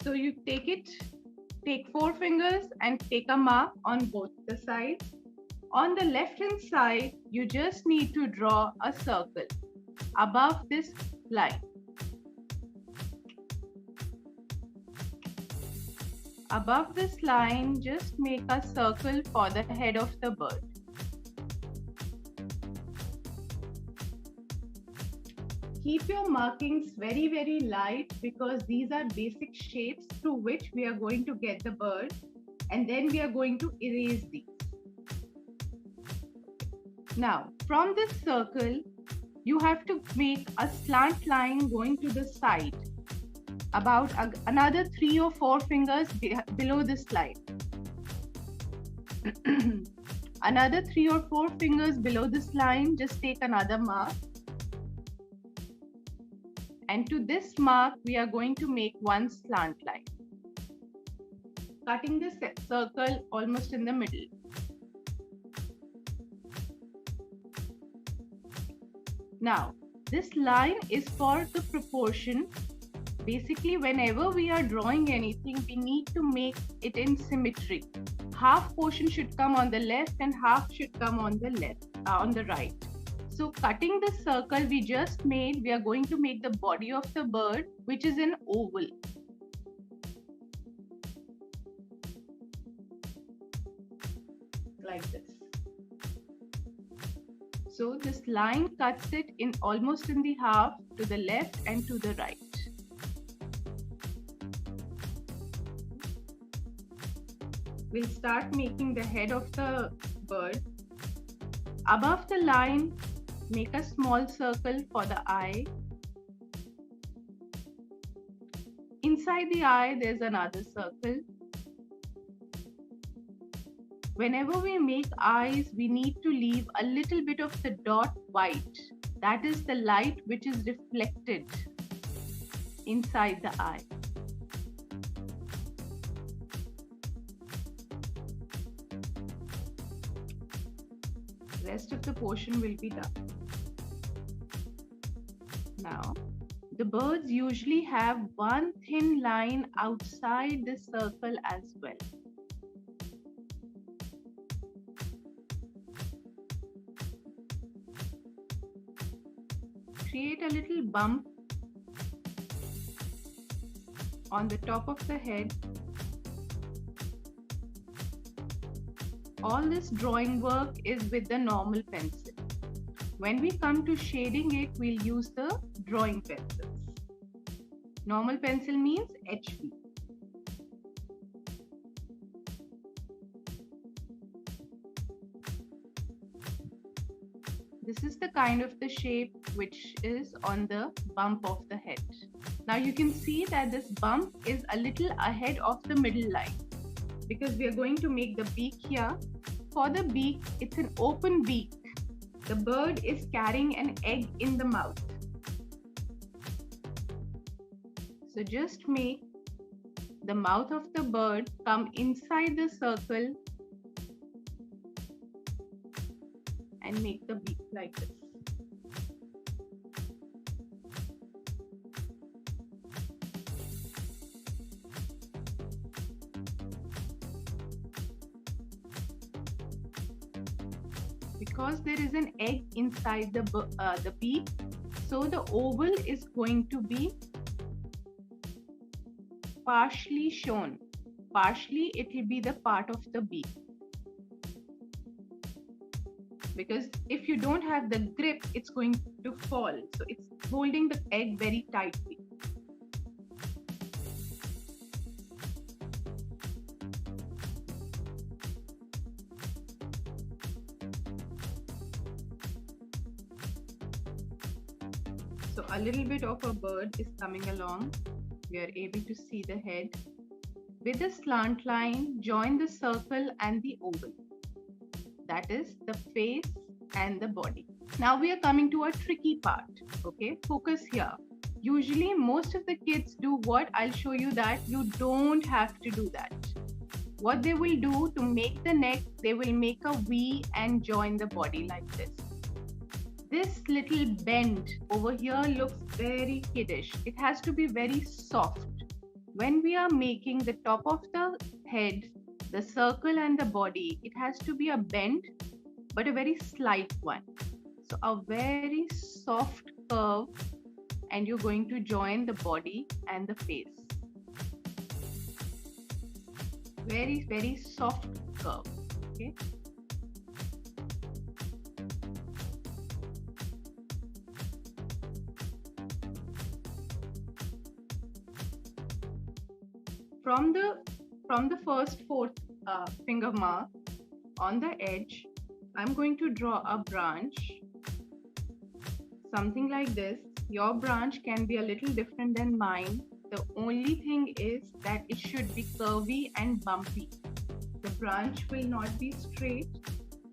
So you take 4 fingers and take a mark on both the sides. On the left hand side, you just need to draw a circle above this line. Above this line, just make a circle for the head of the bird. Keep your markings very light because these are basic shapes through which we are going to get the bird, and then we are going to erase these. Now, from this circle, you have to make a slant line going to the side, about another 3 or 4 fingers below this line. Another 3 or 4 fingers below this line, just take another mark. And to this mark, we are going to make one slant line, cutting this circle almost in the middle. Now, this line is for the proportion. Basically, whenever we are drawing anything, we need to make it in symmetry. Half portion should come on the left and half should come on the right. So cutting the circle we just made, we are going to make the body of the bird, which is an oval. Like this. So this line cuts it in almost in the half to the left and to the right. We'll start making the head of the bird. Above the line, make a small circle for the eye. Inside the eye, there's another circle. Whenever we make eyes, we need to leave a little bit of the dot white. That is the light which is reflected inside the eye. Rest of the portion will be done. Now, the birds usually have one thin line outside the circle as well. Create a little bump on the top of the head. All this drawing work is with the normal pencil. When we come to shading it, we'll use the drawing pencils. Normal pencil means HB. This is the kind of the shape which is on the bump of the head. Now you can see that this bump is a little ahead of the middle line because we are going to make the beak here. For the beak, it's an open beak. The bird is carrying an egg in the mouth. So just make the mouth of the bird come inside the circle and make the beak like this. Because there is an egg inside the beak, so the oval is going to be partially shown. Partially it will be the part of the beak. Because if you don't have the grip, it's going to fall. So it's holding the egg very tightly. So a little bit of a bird is coming along. We are able to see the head. With a slant line, join the circle and the oval. That is the face and the body. Now we are coming to a tricky part. Okay, focus here. Usually most of the kids do what I'll show you that you don't have to do that. What they will do to make the neck, they will make a V and join the body like this. This little bend over here looks very kiddish. It has to be very soft. when we are making the top of the head, the circle and the body, it has to be a bend, but a very slight one. So a very soft curve, and you're going to join the body and the face. Very, very soft curve. Okay. From the first fourth finger mark on the edge, I'm going to draw a branch, something like this. Your branch can be a little different than mine. The only thing is that it should be curvy and bumpy. The branch will not be straight.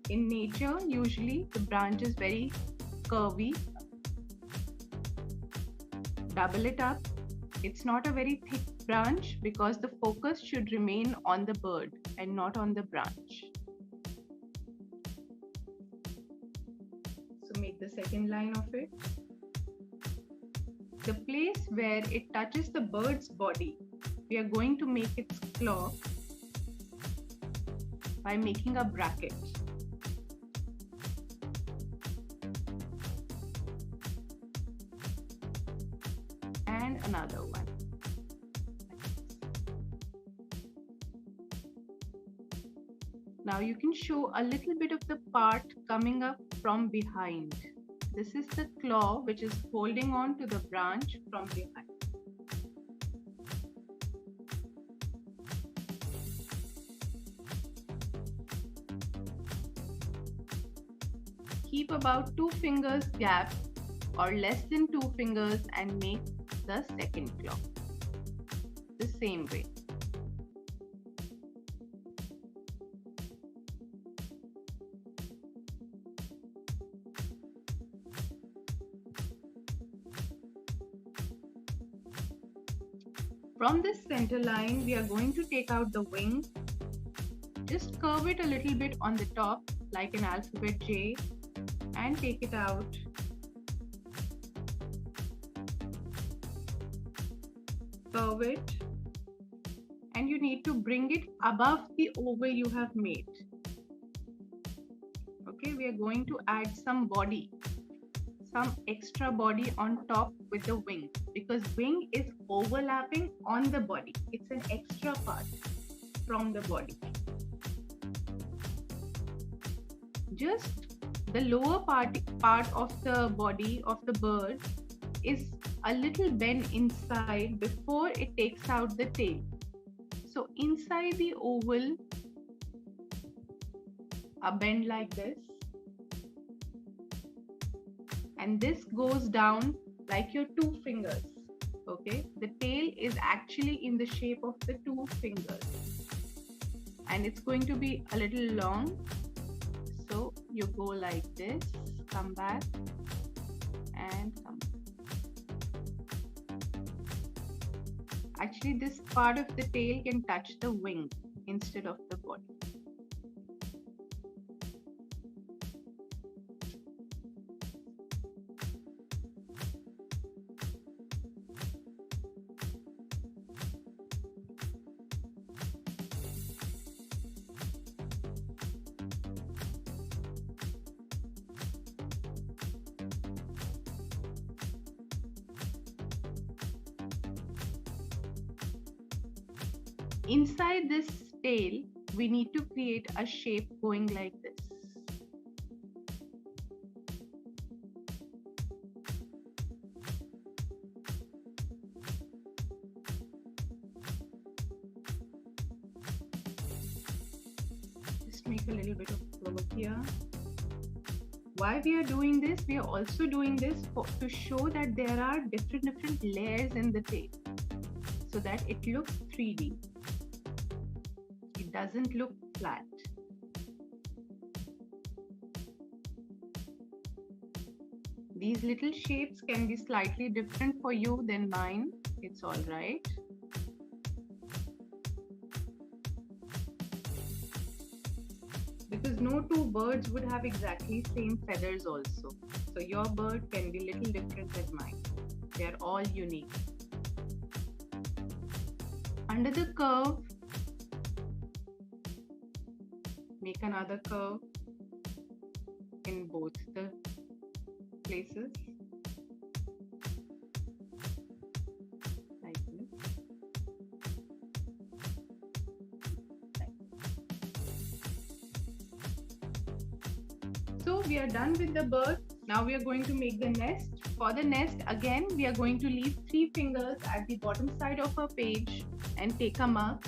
In nature, usually the branch is very curvy. Double it up. It's not a very thick branch because the focus should remain on the bird and not on the branch. So make the second line of it. The place where it touches the bird's body, we are going to make its claw by making a bracket. And another one. Now you can show a little bit of the part coming up from behind. This is the claw which is holding on to the branch from behind. Keep about 2 fingers gap or less than 2 fingers and make the second claw the same way. From this center line, we are going to take out the wing. Just curve it a little bit on the top like an alphabet J and take it out. Curve it, and you need to bring it above the oval you have made. Okay, we are going to add some body, some extra body on top with the wing, because wing is overlapping on the body. It's an extra part from the body. Just the lower part of the body of the bird is a little bend inside before it takes out the tail. So inside the oval, a bend like this, and this goes down like your 2 fingers. Okay, the tail is actually in the shape of the 2 fingers, and it's going to be a little long. So you go like this, come back and come back. Actually, this part of the tail can touch the wing instead of the body. Inside this tail, we need to create a shape going like this. Just make a little bit of curve here. Why we are doing this? We are also doing this to show that there are different layers in the tail, so that it looks 3D. It doesn't look flat. These little shapes can be slightly different for you than mine. It's all right. Because no 2 birds would have exactly same feathers also. So your bird can be little different than mine. They are all unique. Under the curve, make another curve in both the places. Like this. So we are done with the bird. Now we are going to make the nest. For the nest, again, we are going to leave 3 fingers at the bottom side of our page and take a mark.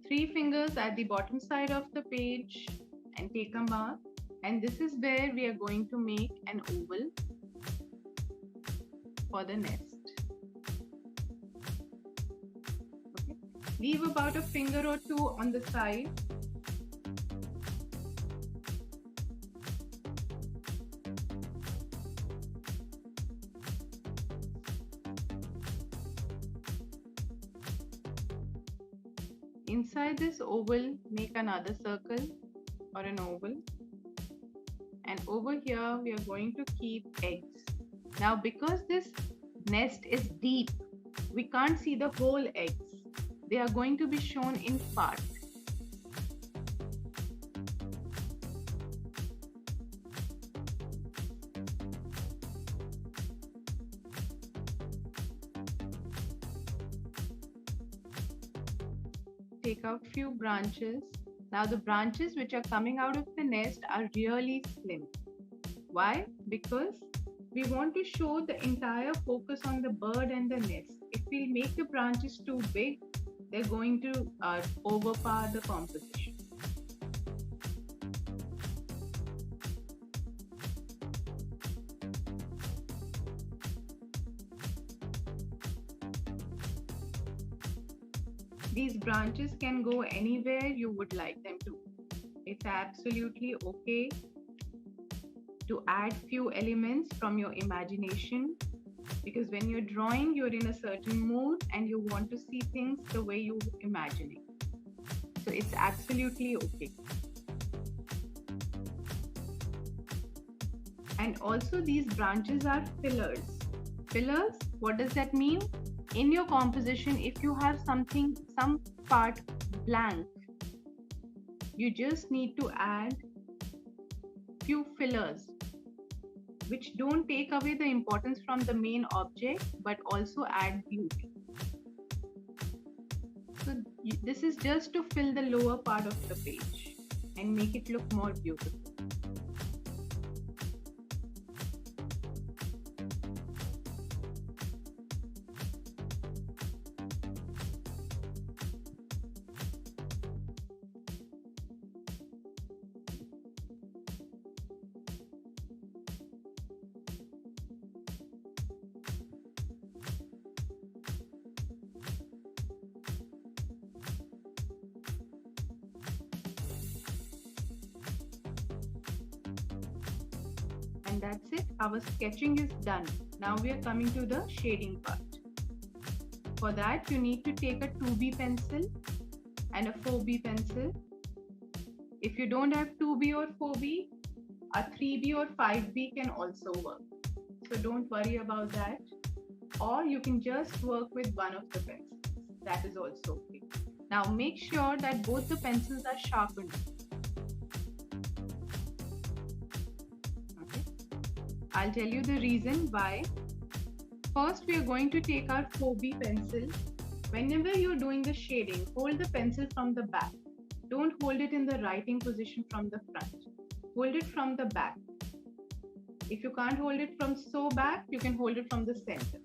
3 fingers at the bottom side of the page and take a mark. And this is where we are going to make an oval for the nest. Okay. Leave about a finger or two on the side. Inside this oval, make another circle or an oval. And over here, we are going to keep eggs. Now, because this nest is deep, we can't see the whole eggs. They are going to be shown in parts. Take out few branches. Now the branches which are coming out of the nest are really slim. Why? Because we want to show the entire focus on the bird and the nest. If we make the branches too big, they're going to overpower the composition. These branches can go anywhere you would like them to. It's absolutely okay to add few elements from your imagination, because when you're drawing, you're in a certain mood and you want to see things the way you imagine it. So it's absolutely okay. And also these branches are fillers. Fillers, what does that mean? In your composition, if you have some part blank, you just need to add few fillers which don't take away the importance from the main object but also add beauty. So this is just to fill the lower part of the page and make it look more beautiful. And that's it. Our sketching is done. Now we are coming to the shading part. For that, you need to take a 2B pencil and a 4B pencil. If you don't have 2B or 4B, a 3B or 5B can also work. So don't worry about that. Or you can just work with one of the pencils. That is also okay. Now make sure that both the pencils are sharpened. I'll tell you the reason why. First, we are going to take our 4B pencil. Whenever you're doing the shading, hold the pencil from the back. Don't hold it in the writing position from the front. Hold it from the back. If you can't hold it from so back, you can hold it from the center.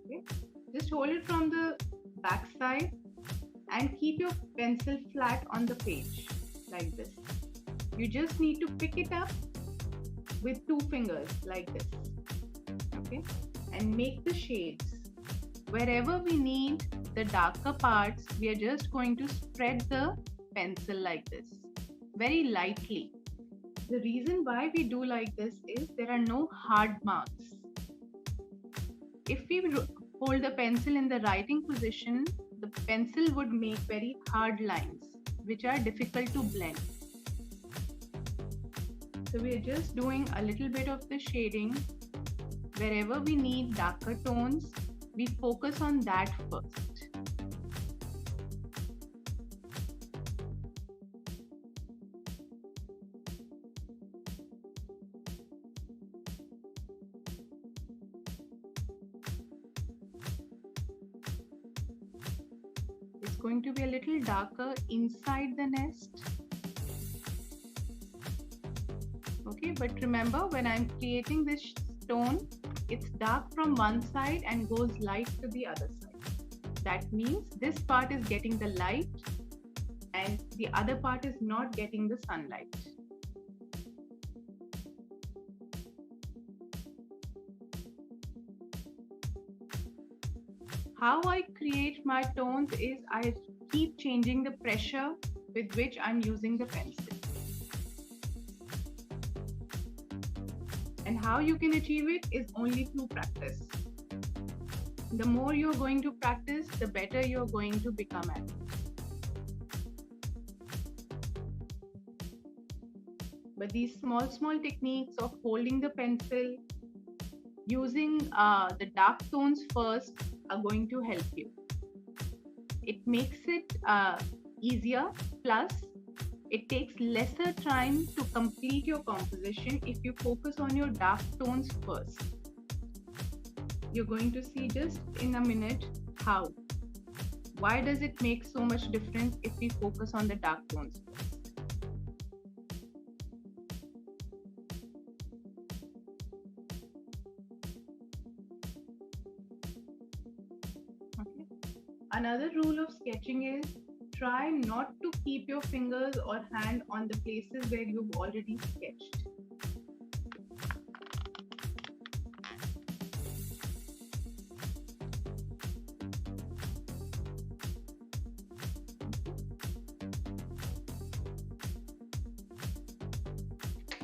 Okay? Just hold it from the back side and keep your pencil flat on the page like this. You just need to pick it up with 2 fingers like this, okay, and make the shades. Wherever we need the darker parts, we are just going to spread the pencil like this, very lightly. The reason why we do like this is there are no hard marks. If we hold the pencil in the writing position, the pencil would make very hard lines, which are difficult to blend. So we are just doing a little bit of the shading. Wherever we need darker tones, we focus on that first. It's going to be a little darker inside the nest. Okay, but remember, when I'm creating this stone, it's dark from one side and goes light to the other side. That means this part is getting the light and the other part is not getting the sunlight. How I create my tones is I keep changing the pressure with which I'm using the pencil. And how you can achieve it is only through practice. The more you're going to practice, the better you're going to become at it. But these small techniques of holding the pencil, using the dark tones first are going to help you. It makes it easier, plus it takes lesser time to complete your composition if you focus on your dark tones first. You're going to see just in a minute how. Why does it make so much difference if we focus on the dark tones first? Okay. Another rule of sketching is try not to keep your fingers or hand on the places where you've already sketched.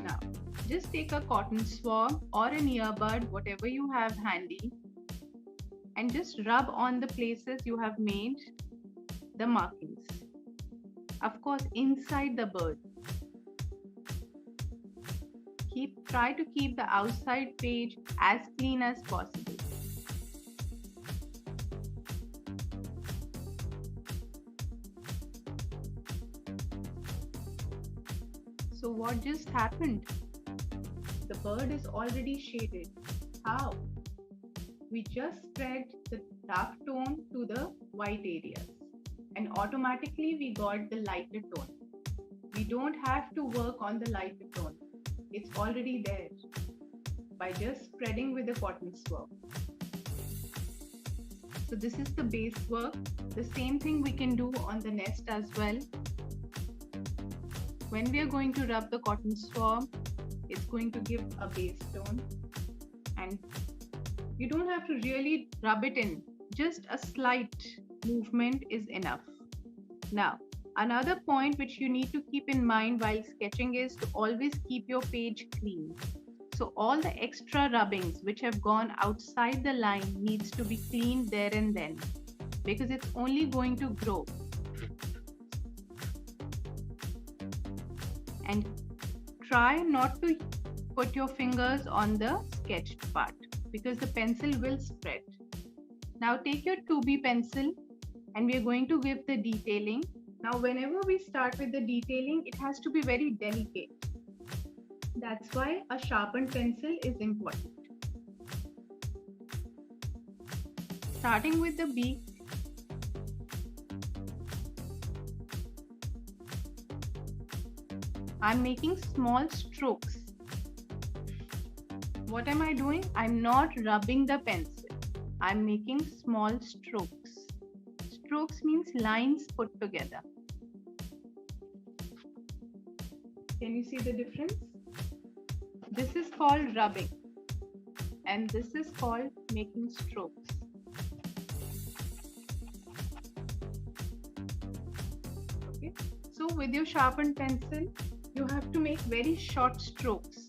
Now, just take a cotton swab or an earbud, whatever you have handy, and just rub on the places you have made the markings. Of course, inside the bird. Try to keep the outside page as clean as possible. So what just happened? The bird is already shaded. How? We just spread the dark tone to the white areas and automatically we got the lighter tone. We don't have to work on the lighter tone. It's already there by just spreading with the cotton swab. So this is the base work. The same thing we can do on the nest as well. When we are going to rub the cotton swab, it's going to give a base tone, and you don't have to really rub it in. Just a slight movement is enough. Now, another point which you need to keep in mind while sketching is to always keep your page clean. So all the extra rubbings which have gone outside the line needs to be cleaned there and then, because it's only going to grow. And try not to put your fingers on the sketched part because the pencil will spread. Now take your 2B pencil and we are going to give the detailing. Now whenever we start with the detailing, it has to be very delicate. That's why a sharpened pencil is important. Starting with the beak, I'm making small strokes. What am I doing? I'm not rubbing the pencil. I'm making small strokes. Strokes means lines put together. Can you see the difference? This is called rubbing and this is called making strokes. Okay. So with your sharpened pencil, you have to make very short strokes.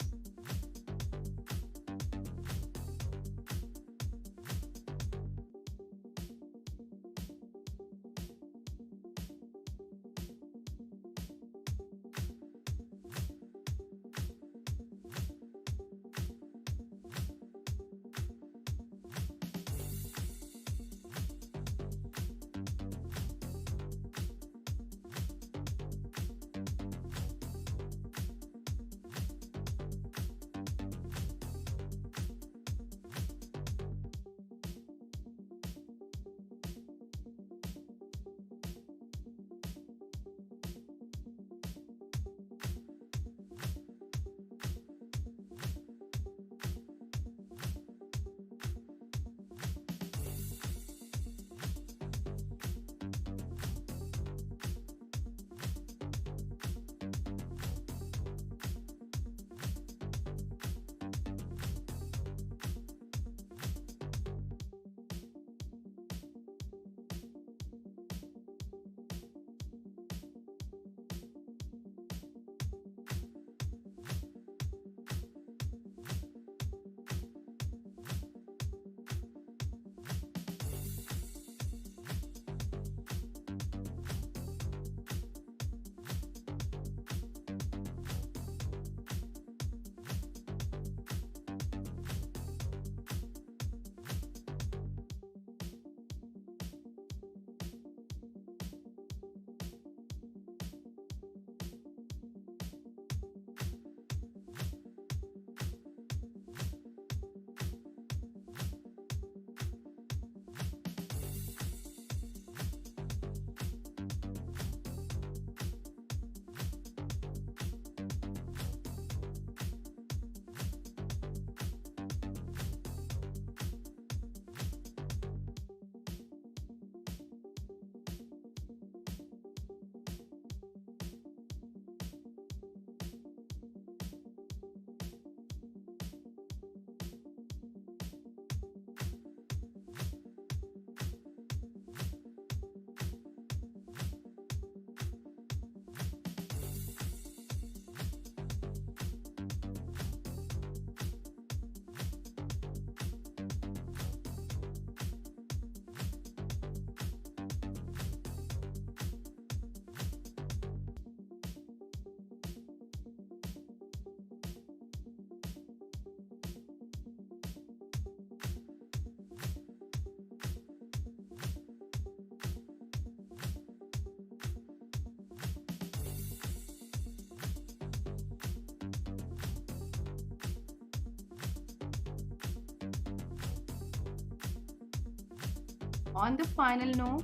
On the final note,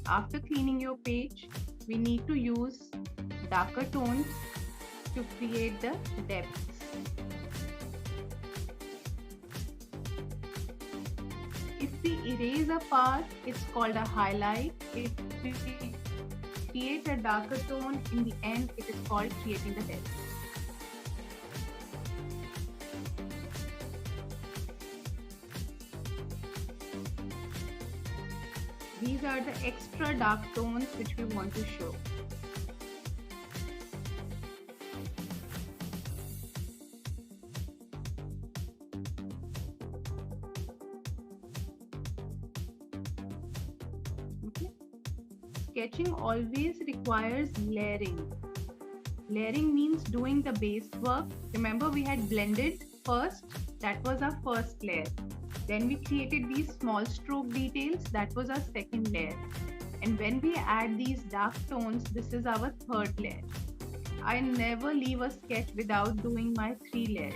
after cleaning your page, we need to use darker tones to create the depths. If we erase a part, it's called a highlight. If we create a darker tone in the end, it is called creating the depth. These are the extra dark tones which we want to show. Okay. Sketching always requires layering. Layering means doing the base work. Remember, we had blended first. That was our first layer. Then we created these small stroke details. That was our second layer. And when we add these dark tones, this is our third layer. I never leave a sketch without doing my 3 layers.